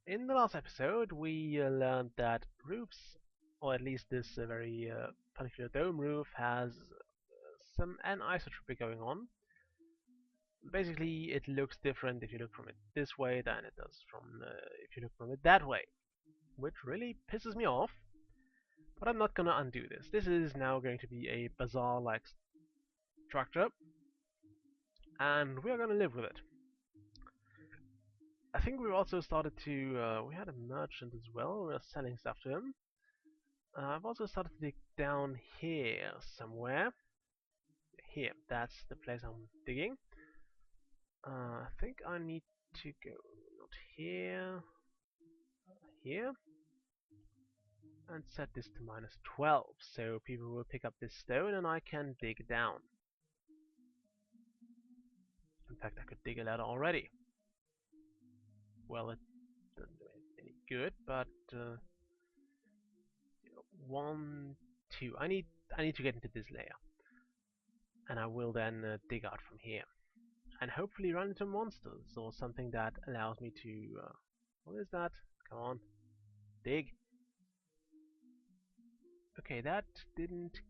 In the last episode, we learned that roofs, or at least this very particular dome roof, has some anisotropy going on. Basically, it looks different if you look from it this way than it does from if you look from it that way, which really pisses me off. But I'm not gonna undo this. This is now going to be a bazaar-like structure, and we are gonna live with it. I think we also started to. We had a merchant as well. We were selling stuff to him. I've also started to dig down here somewhere. Here, that's the place I'm digging. I think I need to go not here, here, and set this to -12, so people will pick up this stone and I can dig down. In fact, I could dig a ladder already. Well, it doesn't do any good, but 1, 2. I need to get into this layer, and I will then dig out from here, and hopefully run into monsters or something that allows me to. What is that? Come on, dig. Okay, that didn't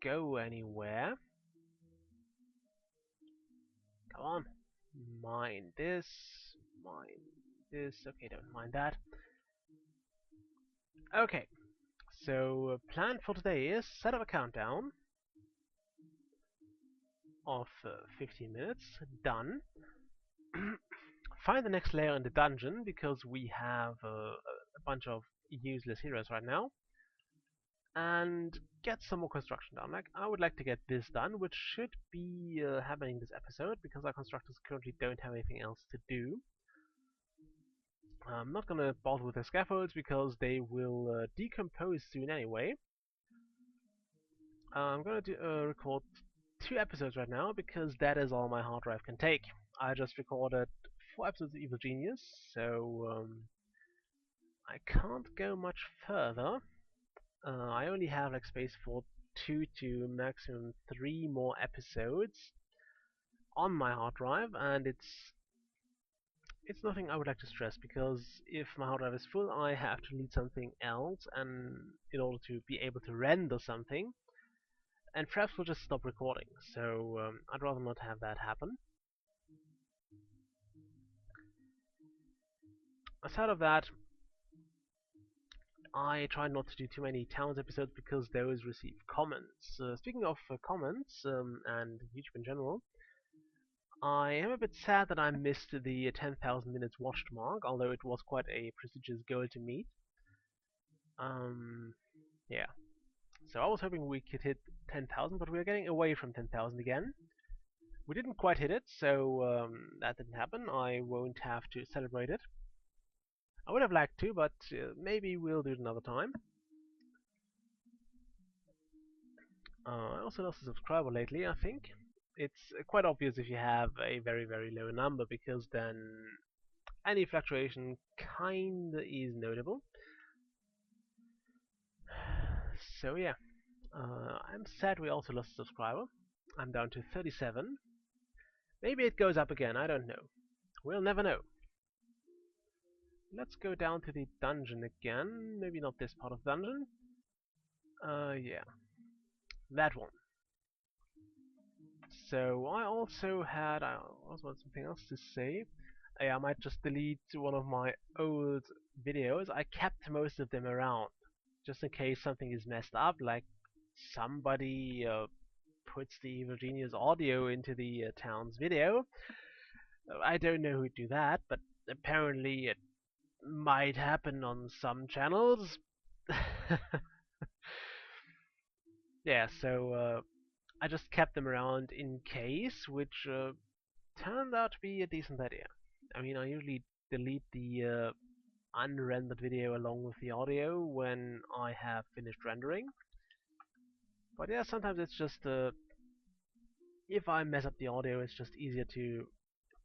go anywhere. Come on, mine this, mine this. Okay, don't mind that. Okay, so plan for today is set up a countdown of 15 minutes. Done. Find the next layer in the dungeon because we have a bunch of useless heroes right now, and get some more construction done. Like, I would like to get this done, which should be happening this episode because our constructors currently don't have anything else to do. I'm not gonna bother with the scaffolds because they will decompose soon anyway. I'm gonna record 2 episodes right now because that is all my hard drive can take. I just recorded 4 episodes of Evil Genius, so I can't go much further. I only have like space for 2 to maximum 3 more episodes on my hard drive, and it's nothing I would like to stress because if my hard drive is full, I have to need something else, and in order to be able to render something, and perhaps we'll just stop recording. So I'd rather not have that happen. Aside of that, I try not to do too many Towns episodes because those receive comments. Speaking of comments and YouTube in general, I am a bit sad that I missed the 10,000 minutes watched mark, although it was quite a prestigious goal to meet. Yeah. So I was hoping we could hit 10,000, but we're getting away from 10,000 again. We didn't quite hit it, so that didn't happen. I won't have to celebrate it. I would have liked to, but maybe we'll do it another time. I also lost a subscriber lately, I think. It's quite obvious if you have a very, very low number, because then any fluctuation kinda is notable. So yeah, I'm sad we also lost a subscriber. I'm down to 37. Maybe it goes up again, I don't know. We'll never know. Let's go down to the dungeon again. Maybe not this part of the dungeon. Yeah. That one. So I also had something else to say. I might just delete one of my old videos. I kept most of them around, just in case something is messed up, like somebody puts the Evil Genius audio into the town's video. I don't know who'd do that, but apparently it might happen on some channels. Yeah, so I just kept them around in case, which turned out to be a decent idea. I mean, I usually delete the unrendered video along with the audio when I have finished rendering. But yeah, sometimes it's just if I mess up the audio, it's just easier to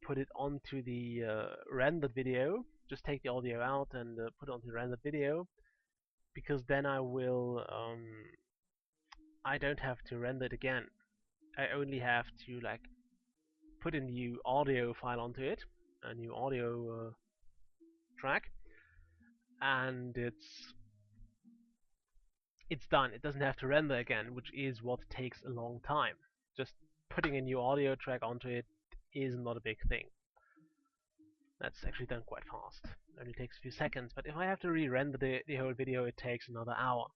put it onto the rendered video. Just take the audio out and put it onto the rendered video, because then I don't have to render it again. I only have to like put a new audio file onto it, a new audio track, and it's done. It doesn't have to render again, which is what takes a long time. Just putting a new audio track onto it is not a big thing. That's actually done quite fast. It only takes a few seconds, but if I have to re-render the whole video, it takes another hour.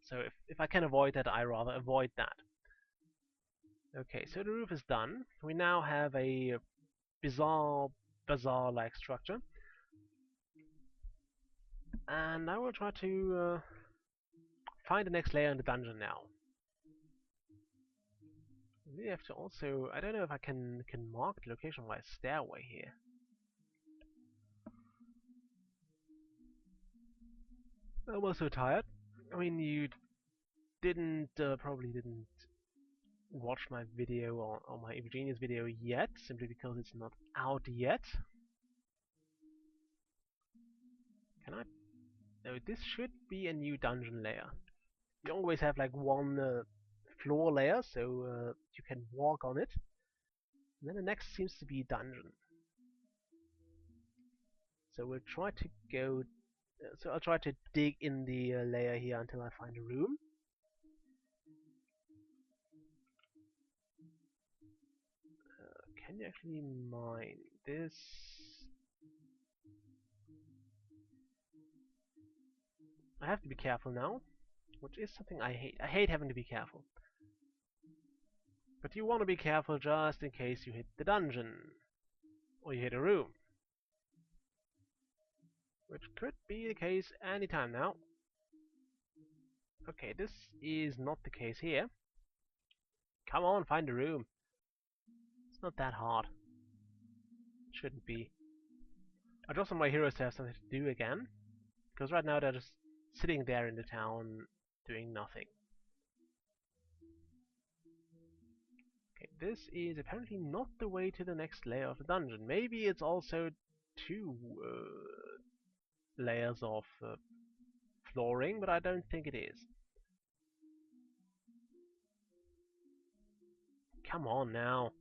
So if I can avoid that, I rather avoid that. Okay, so the roof is done. We now have a bizarre bazaar-like structure. And I will try to find the next layer in the dungeon now. We have to also... I don't know if I can mark the location by a stairway here. I'm also tired. I mean, you probably didn't watch my video or my Evil video yet, simply because it's not out yet. Can I? No, this should be a new dungeon layer. You always have like one floor layer, so you can walk on it. And then the next seems to be dungeon. So we'll try to go. So I'll try to dig in the layer here until I find a room. Can you actually mine this? I have to be careful now, which is something I hate. I hate having to be careful. But you want to be careful just in case you hit the dungeon. Or you hit a room. Which could be the case anytime now. Okay, this is not the case here. Come on, find a room. It's not that hard. It shouldn't be. I just want my heroes to have something to do again. Because right now they're just sitting there in the town doing nothing. Okay, this is apparently not the way to the next layer of the dungeon. Maybe it's also two layers of flooring, but I don't think it is. Come on now.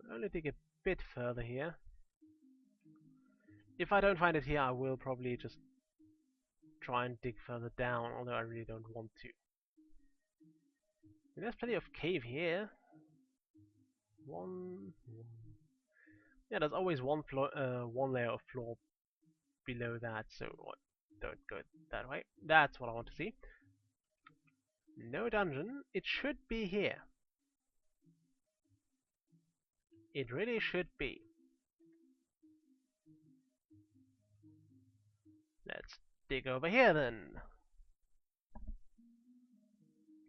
I'll only dig a bit further here. If I don't find it here, I will probably just try and dig further down, although I really don't want to. There's plenty of cave here. Yeah, there's always one layer of floor below that, so don't go that way. That's what I want to see. No dungeon. It should be here. It really should be. Let's dig over here then.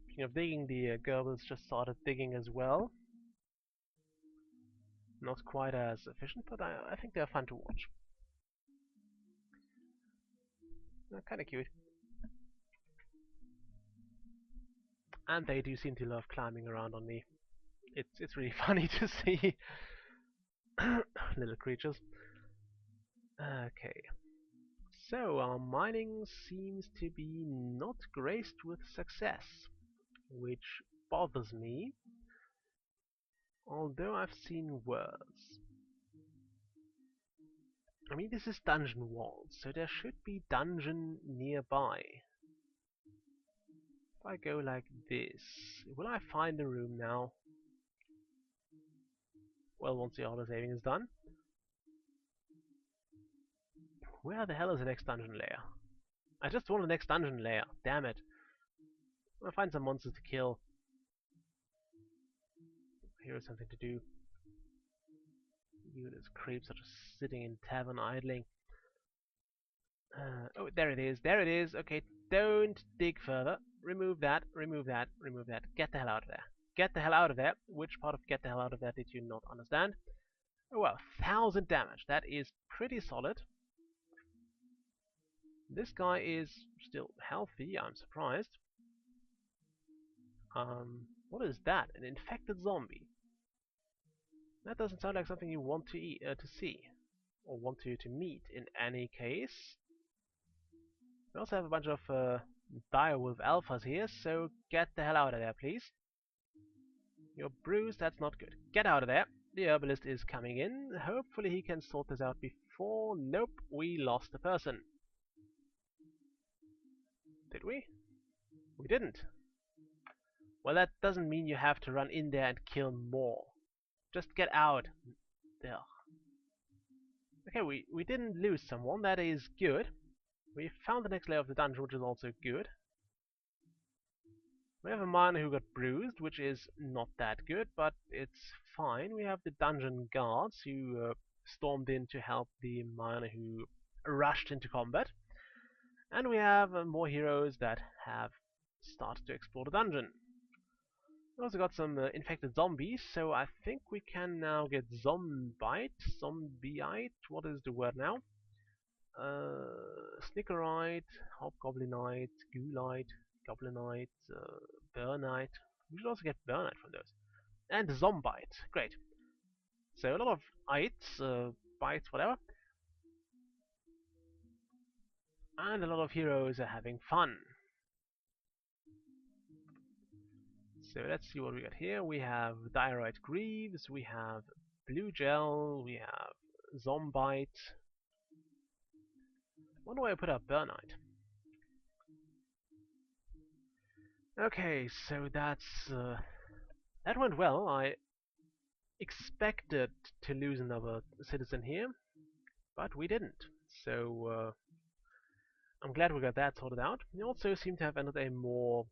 Speaking of digging, the Goblins just started digging as well. Not quite as efficient, but I think they're fun to watch. They're kind of cute. And they do seem to love climbing around on me. It's really funny to see little creatures. Okay. So our mining seems to be not graced with success, which bothers me, although I've seen worse. I mean, this is dungeon walls, so there should be dungeon nearby. If I go like this, will I find a room now? Well, once the auto saving is done. Where the hell is the next dungeon layer? I just want the next dungeon layer, damn it. I'll find some monsters to kill. Here's something to do. You, those creeps are just sitting in tavern idling. Oh, there it is, there it is. Okay, don't dig further. Remove that, remove that, remove that. Get the hell out of there. Get the hell out of there. Which part of get the hell out of there did you not understand? Oh well, 1000 damage. That is pretty solid. This guy is still healthy, I'm surprised. What is that? An infected zombie. That doesn't sound like something you want to see. Or want to meet in any case. We also have a bunch of direwolf alphas here, so get the hell out of there, please. You're bruised, that's not good. Get out of there. the herbalist is coming in. Hopefully he can sort this out before... Nope, we lost a person. Did we? We didn't. Well, that doesn't mean you have to run in there and kill more. Just get out. Ugh. Okay, we didn't lose someone. That is good. We found the next layer of the dungeon, which is also good. We have a miner who got bruised, which is not that good, but it's fine. We have the dungeon guards who stormed in to help the miner who rushed into combat. And we have more heroes that have started to explore the dungeon. We also got some infected zombies, so I think we can now get zombieite, what is the word now? Snickerite, hobgoblinite, ghoulite, goblinite, burnite. We should also get burnite from those. And zombite, great. So a lot of ites, bites, whatever. And a lot of heroes are having fun. So let's see what we got here. We have diorite greaves, we have blue gel, we have zombite. Wonder why I put up burnite. Okay, so that went well. I expected to lose another citizen here, but we didn't. So I'm glad we got that sorted out. We also seem to have entered a more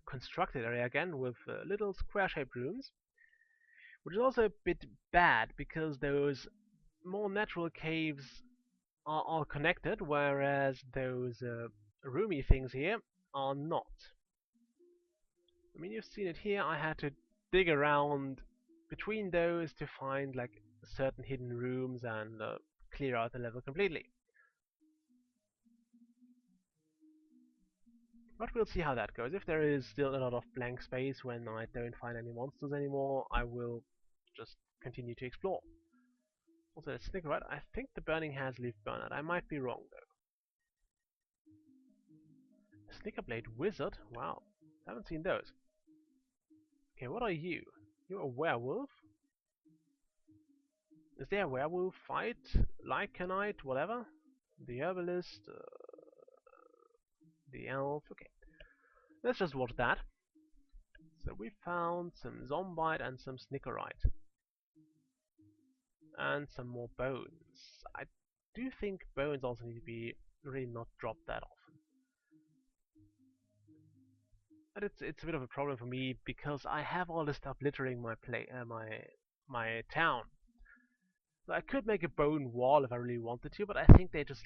constructed area again with little square-shaped rooms, which is also a bit bad because those more natural caves are all connected, whereas those roomy things here are not. I mean, you've seen it here. I had to dig around between those to find like certain hidden rooms and clear out the level completely. But we'll see how that goes. If there is still a lot of blank space when I don't find any monsters anymore, I will just continue to explore. Also, let's think about it. I think the burning hands leave burnout. I might be wrong though. Snickerblade wizard? Wow, haven't seen those. Okay, what are you? You're a werewolf? Is there a werewolf fight? Lycanite? Whatever? The herbalist? The elf? Okay, let's just watch that. So we found some zombite and some snickerite. And some more bones. I do think bones also need to be really not dropped that often. But it's a bit of a problem for me because I have all this stuff littering my town. So I could make a bone wall if I really wanted to, but I think they just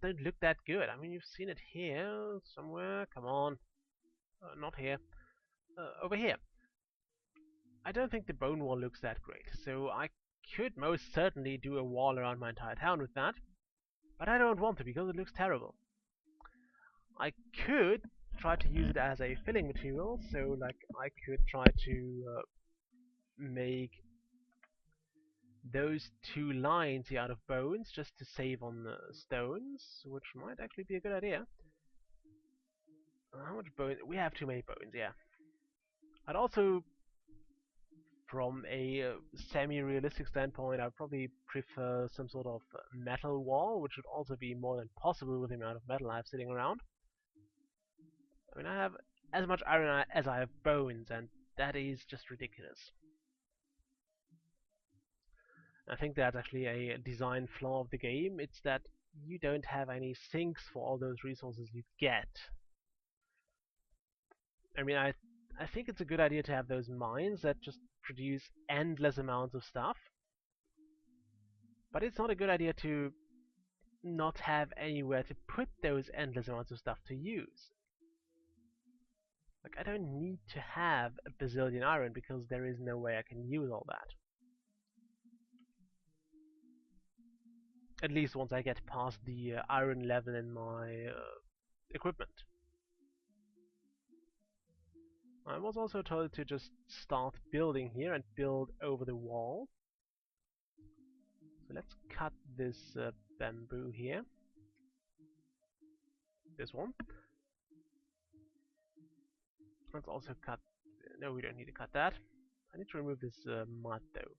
don't look that good. I mean, you've seen it here somewhere. Come on, not here. Over here. I don't think the bone wall looks that great. So I could most certainly do a wall around my entire town with that, but I don't want to because it looks terrible. I could try to use it as a filling material, so like I could try to make those two lines here out of bones just to save on the stones, which might actually be a good idea. How much bone? We have too many bones, yeah. I'd also, from a semi-realistic standpoint, I'd probably prefer some sort of metal wall, which would also be more than possible with the amount of metal I have sitting around. I mean, I have as much iron as I have bones, and that is just ridiculous. I think that's actually a design flaw of the game. It's that you don't have any sinks for all those resources you get. I mean, I think it's a good idea to have those mines that just produce endless amounts of stuff. But it's not a good idea to not have anywhere to put those endless amounts of stuff to use. Like, I don't need to have a bazillion iron because there is no way I can use all that. At least once I get past the iron level in my equipment. I was also told to just start building here and build over the wall. So let's cut this bamboo here. This one. Let's also cut... No, we don't need to cut that. I need to remove this mud though.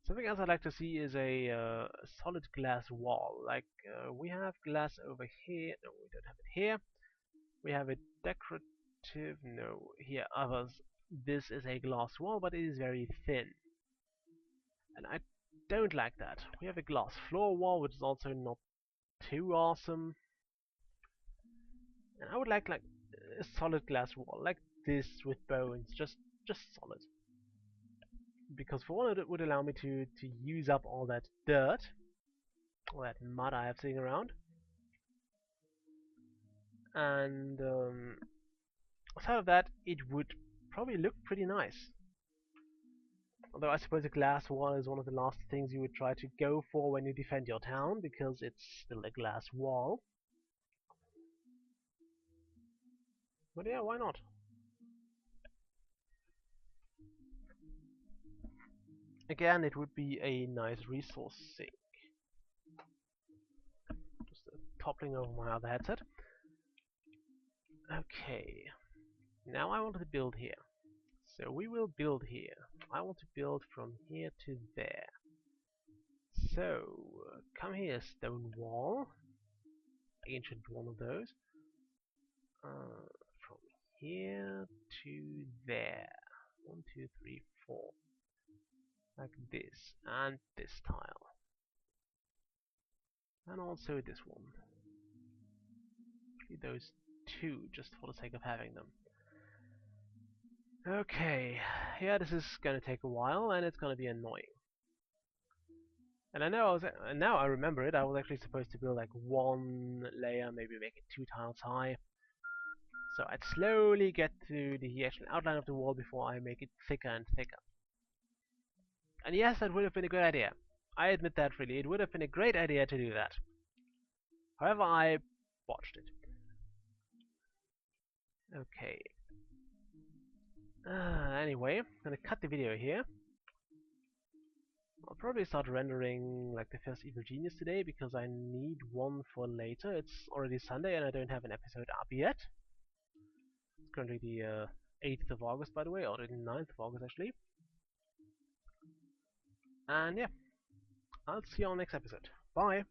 Something else I'd like to see is a solid glass wall. Like we have glass over here. No, we don't have it here. We have a decorative. No, here others. This is a glass wall, but it is very thin, and I don't like that. We have a glass floor wall, which is also not too awesome. And I would like a solid glass wall, like this with bones, just solid. Because for one, it would allow me to use up all that dirt, all that mud I have sitting around, and aside of that, it would probably look pretty nice. Although I suppose a glass wall is one of the last things you would try to go for when you defend your town, because it's still a glass wall. But yeah, why not? Again, it would be a nice resource sink. Just toppling over my other headset. Okay, now I want to build here. So we will build here. I want to build from here to there. So, come here, stone wall. Ancient one of those. From here to there. 1, 2, 3, 4. Like this. And this tile. And also this one. Actually, those two, just for the sake of having them. Okay, yeah, this is gonna take a while, and it's gonna be annoying. And I know now I remember it. I was actually supposed to build like one layer, maybe make it 2 tiles high. So I'd slowly get to the actual outline of the wall before I make it thicker and thicker. And yes, that would have been a good idea. I admit that really, it would have been a great idea to do that. However, I botched it. Okay. Anyway, I'm gonna cut the video here. I'll probably start rendering like the first Evil Genius today because I need one for later. It's already Sunday and I don't have an episode up yet. It's currently the 8th of August, by the way, or the 9th of August actually. And yeah, I'll see you on the next episode. Bye!